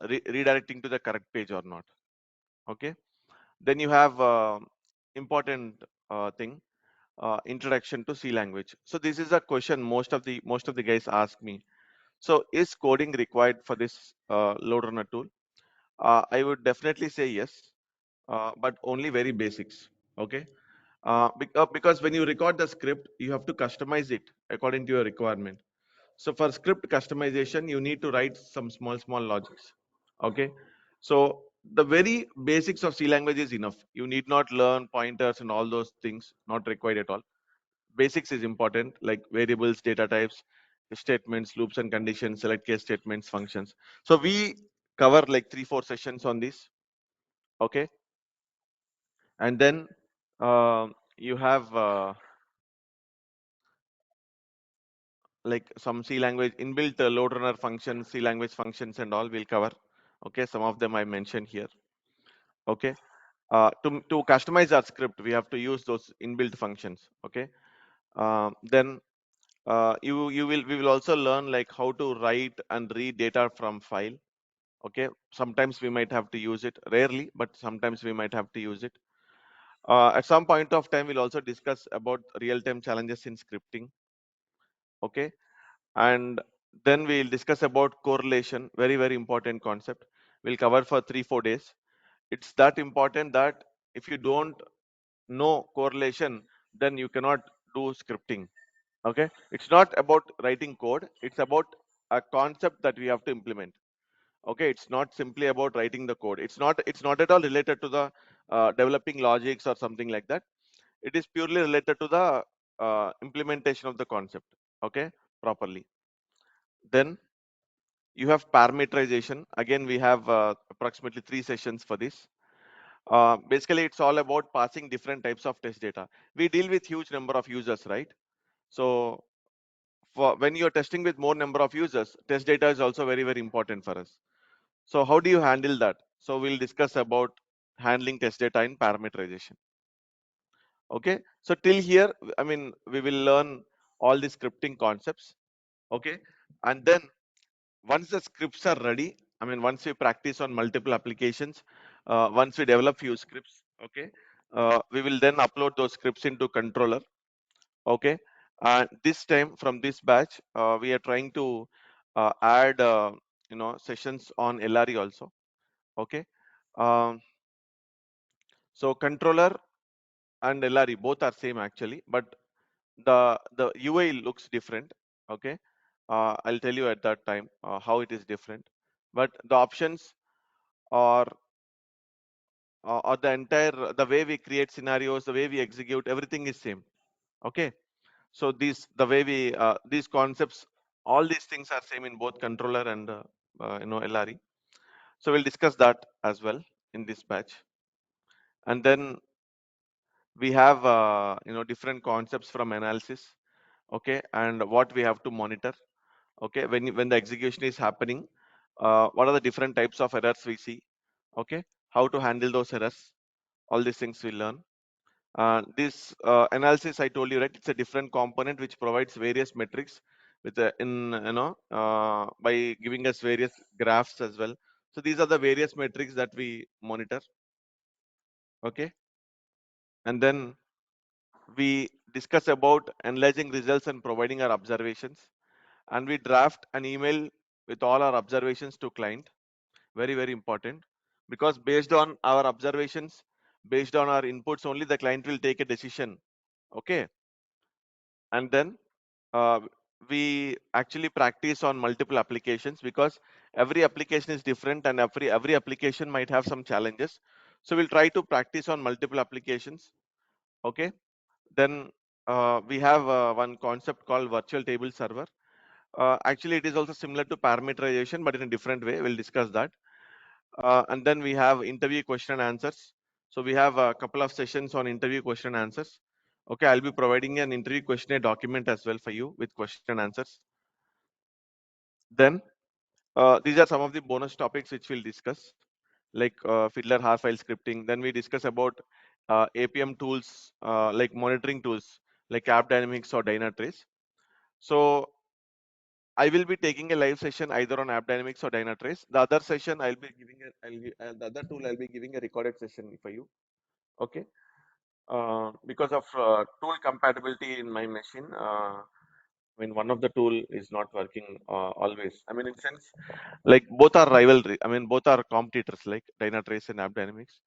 redirecting to the correct page or not. Okay, then you have important thing, introduction to C language. So this is a question most of the guys ask me. So is coding required for this load runner tool? I would definitely say yes, but only very basics. Okay, because when you record the script, you have to customize it according to your requirement. So for script customization, you need to write some small logics. Okay, so the very basics of C language is enough. You need not learn pointers and all those things, not required at all. Basics is important, like variables, data types, statements, loops and conditions, select case statements, functions. So we cover like 3-4 sessions on this. Okay, and then you have like some C language inbuilt load runner functions, C language functions and all we'll cover. Okay, some of them I mentioned here. Okay, to customize our script, we have to use those inbuilt functions. Okay, then we will also learn like how to write and read data from file. Okay, sometimes we might have to use it, rarely, but sometimes we might have to use it. At some point of time, we'll also discuss about real-time challenges in scripting. Okay, and then we'll discuss about correlation, very very important concept. We'll cover for 3-4 days. It's that important that if you don't know correlation, then you cannot do scripting. Okay, it's not about writing code, it's about a concept that we have to implement. Okay, it's not simply about writing the code, it's not at all related to the developing logics or something like that. It is purely related to the implementation of the concept, okay, properly. Then you have parameterization. Again, we have approximately 3 sessions for this. Basically, it's all about passing different types of test data. We deal with huge number of users, right? So when you're testing with more number of users, test data is also very, very important for us. So how do you handle that? So we'll discuss about handling test data in parameterization. Okay. So till here, I mean, we will learn all the scripting concepts. Okay. And then once the scripts are ready, I mean, once we practice on multiple applications, once we develop few scripts, okay, we will then upload those scripts into controller. Okay, and this time from this batch, we are trying to add, sessions on LRE also. Okay, um, so controller and LRE both are same actually, but the UI looks different. Okay, I'll tell you at that time how it is different, but the options or or the entire the way we create scenarios, the way we execute, everything is same. Okay, so the way we these concepts, all these things are same in both controller and LRE. So we'll discuss that as well in this batch. And then we have different concepts from analysis. Okay, and what we have to monitor. Okay, when the execution is happening, what are the different types of errors we see. Okay, how to handle those errors, all these things we learn. This analysis I told you, right, it's a different component which provides various metrics with by giving us various graphs as well. So these are the various metrics that we monitor. Okay, and then we discuss about analyzing results and providing our observations, and we draft an email with all our observations to client. Very very important, because based on our observations, based on our inputs only, the client will take a decision. Okay, and then uh, we actually practice on multiple applications, because every application is different and every application might have some challenges. So we'll try to practice on multiple applications. Okay, then we have one concept called virtual table server. Actually it is also similar to parameterization, but in a different way. We'll discuss that. And then we have interview question and answers. So we have a couple of sessions on interview question and answers. Okay, I'll be providing an interview questionnaire document as well for you with question and answers. Then these are some of the bonus topics which we'll discuss, like fiddler har file scripting. Then we discuss about APM tools, like monitoring tools like AppDynamics or Dynatrace. So I will be taking a live session either on AppDynamics or Dynatrace. The other session I'll be giving the other tool I'll be giving a recorded session for you. Okay, because of tool compatibility in my machine. I mean, one of the tool is not working always. I mean, in sense, like both are rivalry. I mean, both are competitors, like Dynatrace and AppDynamics.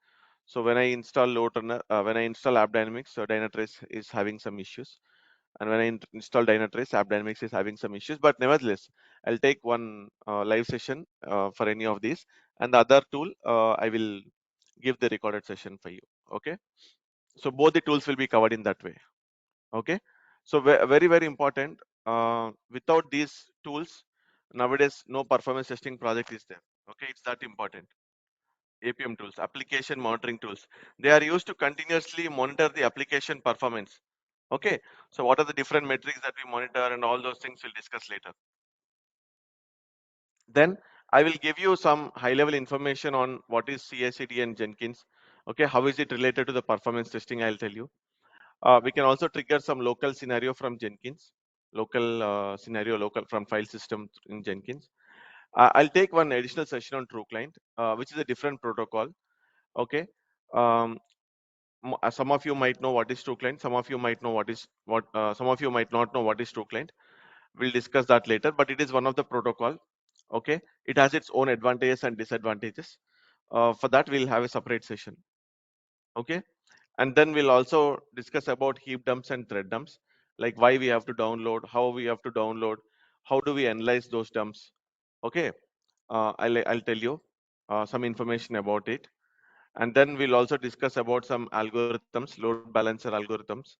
So when I install LoadRunner, when I install AppDynamics, so Dynatrace is having some issues, and when I install Dynatrace, AppDynamics is having some issues. But nevertheless, I'll take one live session for any of these, and the other tool I will give the recorded session for you. Okay, so both the tools will be covered in that way. Okay, so very very important. Without these tools, nowadays no performance testing project is there. Okay, it's that important. APM tools, application monitoring tools, they are used to continuously monitor the application performance. Okay, so what are the different metrics that we monitor, and all those things we'll discuss later. Then I will give you some high level information on what is CI/CD and Jenkins. Okay, how is it related to the performance testing, I'll tell you. We can also trigger some local scenario from Jenkins, local scenario, local from file system in Jenkins. I'll take one additional session on TrueClient, which is a different protocol. Okay. Um, some of you might know what is TrueClient. Some of you might know what is what. Some of you might not know what is TrueClient. We'll discuss that later, but it is one of the protocol. Okay, it has its own advantages and disadvantages. For that, we'll have a separate session. Okay, and then we'll also discuss about heap dumps and thread dumps, like why we have to download, how we have to download, how do we analyze those dumps. Okay, I'll tell you some information about it. And then we'll also discuss about some algorithms, load balancer algorithms.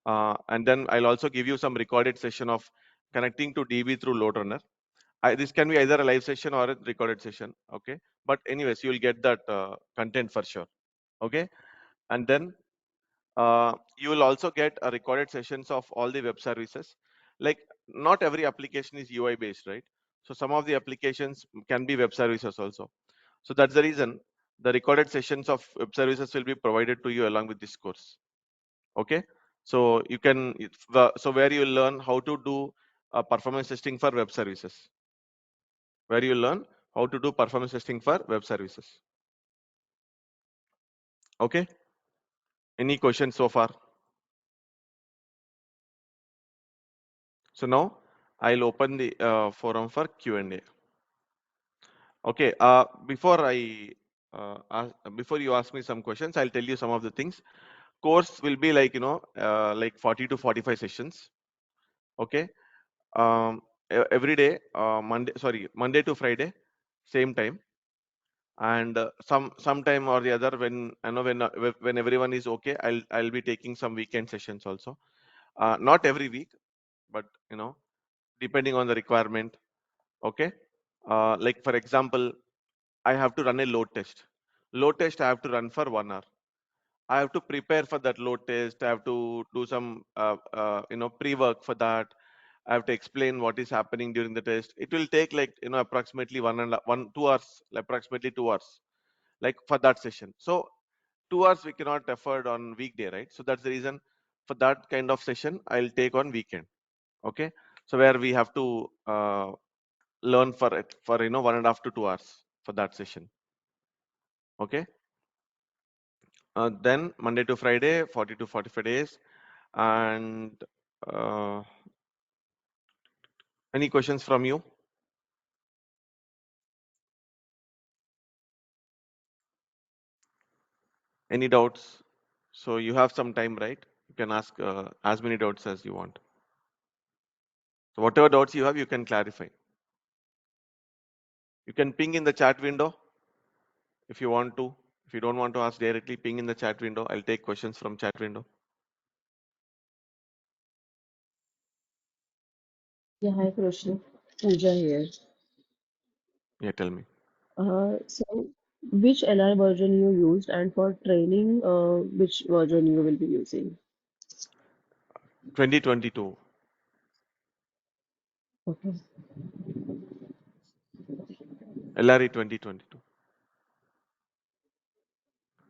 And then I'll also give you some recorded session of connecting to DB through LoadRunner. This can be either a live session or a recorded session. Okay, but anyways, you'll get that content for sure. Okay, and then you will also get a recorded sessions of all the web services. Like, not every application is UI based, right? So some of the applications can be web services also. So that's the reason the recorded sessions of web services will be provided to you along with this course. Okay, so you can so where you will learn how to do performance testing for web services, where you learn how to do performance testing for web services. Okay, any questions so far? So now I'll open the forum for Q&A. Okay, before you ask me some questions, I'll tell you some of the things. Course will be like, like 40 to 45 sessions. Okay, every day, Monday to Friday, same time. And sometime or the other, when when everyone is okay, I'll be taking some weekend sessions also. Not every week, but depending on the requirement. Okay, like for example, I have to run a load test. Load test I have to run for 1 hour. I have to prepare for that load test. I have to do some pre-work for that. I have to explain what is happening during the test. It will take like approximately 2 hours, approximately 2 hours, like for that session. So 2 hours we cannot afford on weekday, right? So that's the reason for that kind of session I'll take on weekend. Okay, so where we have to learn for it for 1.5 to 2 hours for that session. Okay, then Monday to Friday, 40 to 45 days. And uh, any questions from you? Any doubts? So you have some time, right? You can ask as many doubts as you want. So whatever doubts you have, you can clarify. You can ping in the chat window if you want to. If you don't want to ask directly, ping in the chat window. I'll take questions from chat window.
Yeah, hi Krishna. Pooja here.
Yeah, tell me.
So which LR version you used and for training, which version you will be using?
2022,
Okay.
LRE 2022.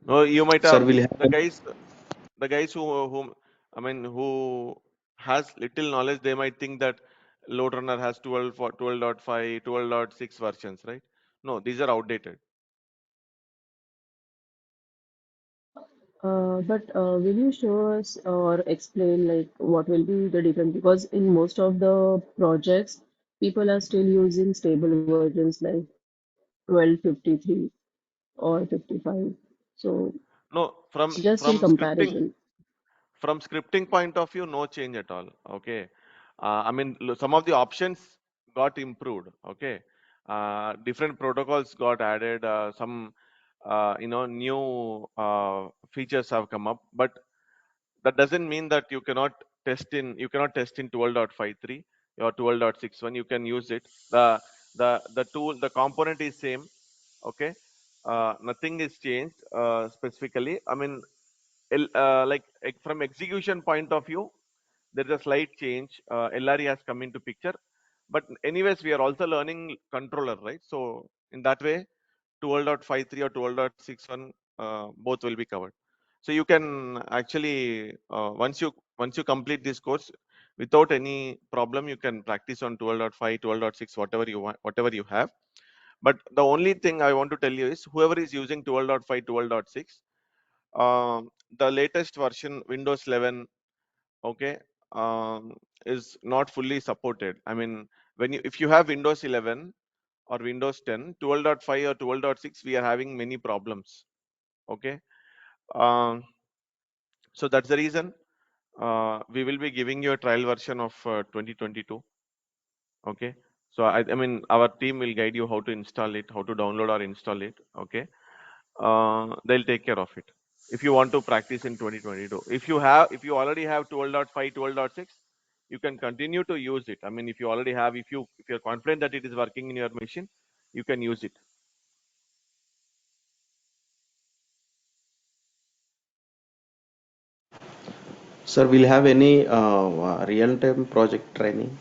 No, you might
Sir,
have
will have
the guys who has little knowledge, they might think that LoadRunner has 12.5, 12.6 versions, right? No, these are outdated.
But will you show us or explain like what will be the difference? Because in most of the projects, people are still using stable versions like 1253 or 55. So
No,
just in comparison.
from scripting point of view, no change at all. Okay, I mean some of the options got improved. Okay, different protocols got added. Some new features have come up, but that doesn't mean that you cannot test in 12.53 or 12.61. You can use it. The component is same. Okay, nothing is changed specifically. I mean, from execution point of view, there is a slight change. LRE has come into picture, but anyways, we are also learning controller, right? So in that way, 12.53 or 12.61, both will be covered. So you can actually once you complete this course without any problem, you can practice on 12.5, 12.6, whatever you want, whatever you have. But the only thing I want to tell you is whoever is using 12.5, 12.6, the latest version, Windows 11, okay, is not fully supported. I mean, if you have Windows 11 or Windows 10, 12.5 or 12.6, we are having many problems. Okay, um, so that's the reason we will be giving you a trial version of 2022. Okay, so I mean, our team will guide you how to install it, how to download or install it. Okay, they'll take care of it. If you want to practice in 2022, if you already have 12.5, 12.6, you can continue to use it. I mean, if you already have, if you're confident that it is working in your machine, you can use it.
Sir, will have any real-time project training?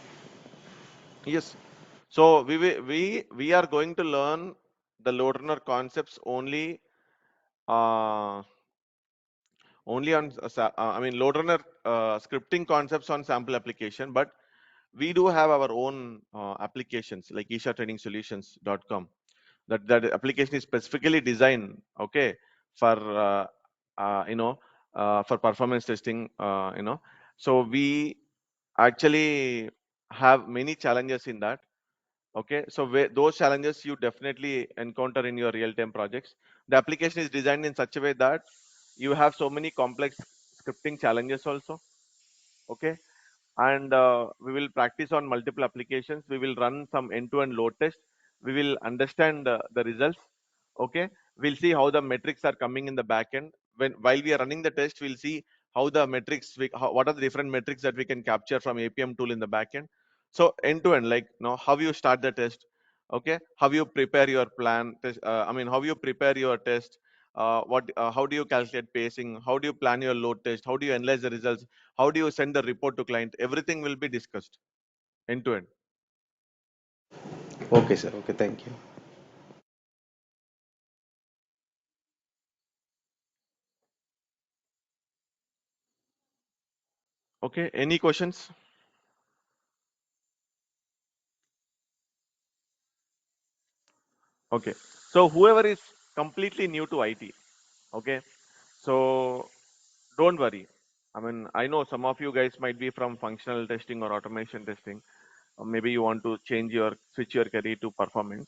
Yes. So we are going to learn the load runner concepts uh, only on I mean load runner scripting concepts on sample application, but we do have our own applications like Isha Training Solutions.com. That application is specifically designed, okay, for uh, you know for performance testing. So we actually have many challenges in that. Okay, so those challenges you definitely encounter in your real-time projects. The application is designed in such a way that you have so many complex scripting challenges also. Okay, and we will practice on multiple applications. We will run some end-to-end load test. We will understand the results. Okay, we'll see how the metrics are coming in the backend. While we are running the test, we'll see how the metrics, what are the different metrics that we can capture from APM tool in the backend. So end-to-end, like how you start the test. Okay, how you prepare your plan. I mean, how you prepare your test. How do you calculate pacing? How do you plan your load test? How do you analyze the results? How do you send the report to client? Everything will be discussed end to end.
Okay, sir. Okay, thank you.
Okay, any questions? Okay, so whoever is completely new to IT, okay, so don't worry. I mean, I know some of you guys might be from functional testing or automation testing, or maybe you want to switch your career to performance.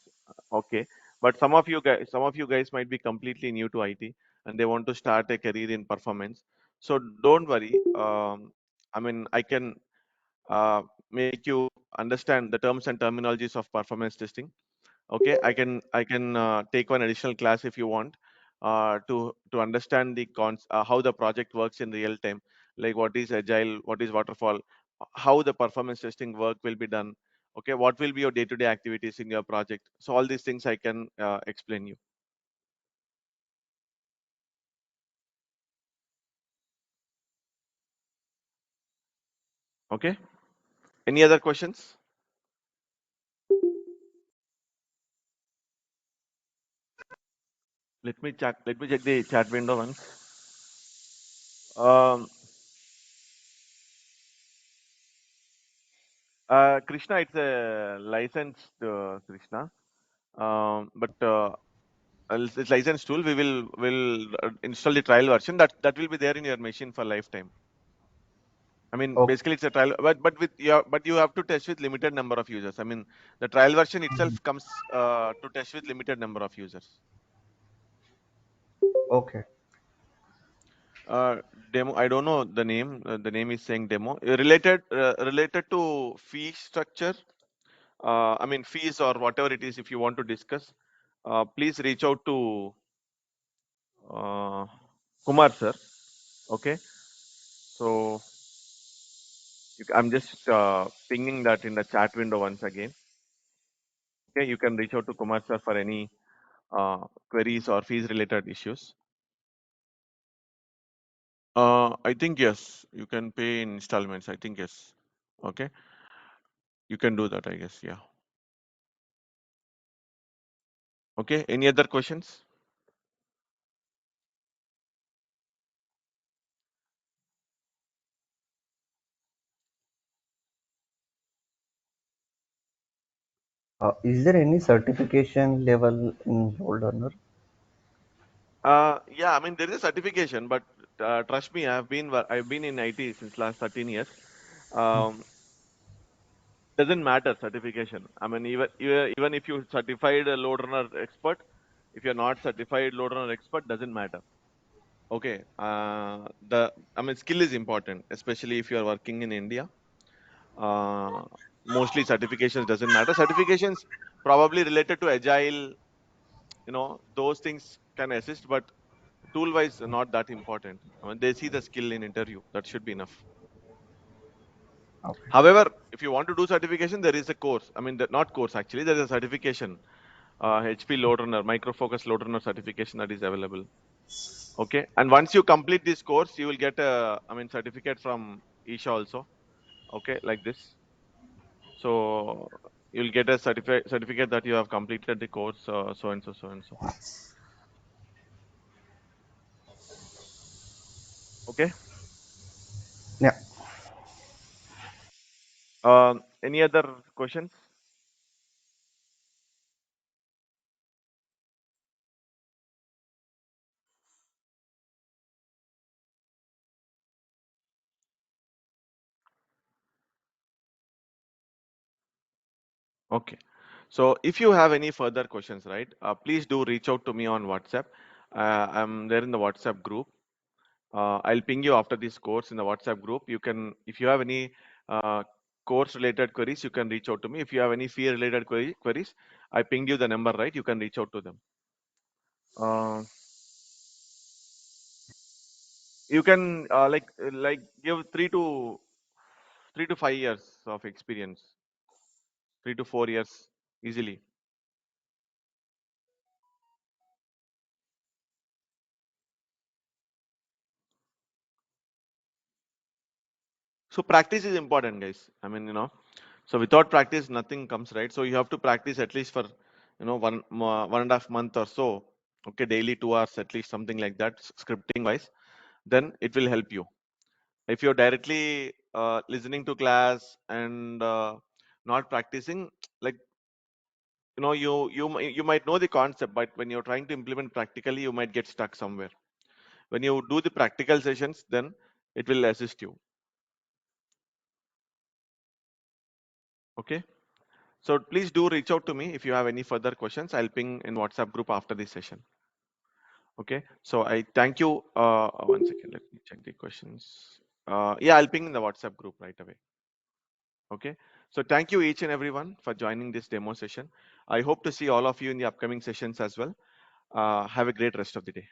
Okay, but some of you guys might be completely new to IT and they want to start a career in performance. So don't worry. I mean, I can uh, make you understand the terms and terminologies of performance testing. Okay, I can take one additional class if you want to understand how the project works in real time, like what is agile, what is waterfall, how the performance testing work will be done. Okay, what will be your day-to-day activities in your project? So all these things I can explain you. Okay, any other questions? Let me check the chat window once. um, Krishna, it's a licensed Krishna, but it's licensed tool. We will install the trial version that will be there in your machine for lifetime. I mean,
Okay.
basically it's a trial, but you have to test with limited number of users. I mean, the trial version itself comes to test with limited number of users.
Okay.
Uh, Demo. I don't know the name. The name is saying demo. Related to fee structure. I mean fees or whatever it is. If you want to discuss, please reach out to uh, Kumar sir. Okay. So I'm just pinging that in the chat window once again. Okay, you can reach out to Kumar sir for any queries or fees related issues. I think yes, you can pay in installments. I think yes. Okay, you can do that. I guess yeah. Okay, any other questions?
Is there any certification level in LoadRunner?
Yeah, I mean there is a certification, but trust me, I've been in IT since last 13 years. Um, doesn't matter certification. I mean, even if you certified a load runner expert, if you're not certified load runner expert, doesn't matter. Okay. I mean, skill is important, especially if you are working in India. Uh, Mostly certifications doesn't matter. Certifications probably related to agile, those things can assist, but tool wise, not that important. I mean, they see the skill in interview. That should be enough.
Okay.
However, if you want to do certification, there is a course. I mean, not course actually. There is a certification, HP Load Runner, Micro Focus Load Runner certification that is available. Okay, and once you complete this course, you will get a, I mean, certificate from Isha also. Okay, like this. So you'll get a certificate that you have completed the course, so and so, so and so. Okay.
Yeah.
Any other questions? Okay. So if you have any further questions, right, please do reach out to me on WhatsApp. I'm there in the WhatsApp group. I'll ping you after this course in the WhatsApp group. You can, if you have any course related queries, you can reach out to me. If you have any fee related queries, I pinged you the number, right? You can reach out to them. You can like give 3 to 5 years of experience, 3 to 4 years easily. So practice is important, guys. I mean, so without practice, nothing comes, right. So you have to practice at least for, 1.5 month or so. Okay, daily 2 hours at least, something like that, scripting wise. Then it will help you. If you're directly listening to class and not practicing, like you might know the concept, but when you're trying to implement practically, you might get stuck somewhere. When you do the practical sessions, then it will assist you. Okay. So please do reach out to me if you have any further questions. I'll ping in WhatsApp group after this session. Okay. So I thank you. 1 second. Let me check the questions. Yeah, I'll ping in the WhatsApp group right away. Okay. So thank you each and everyone for joining this demo session. I hope to see all of you in the upcoming sessions as well. Have a great rest of the day.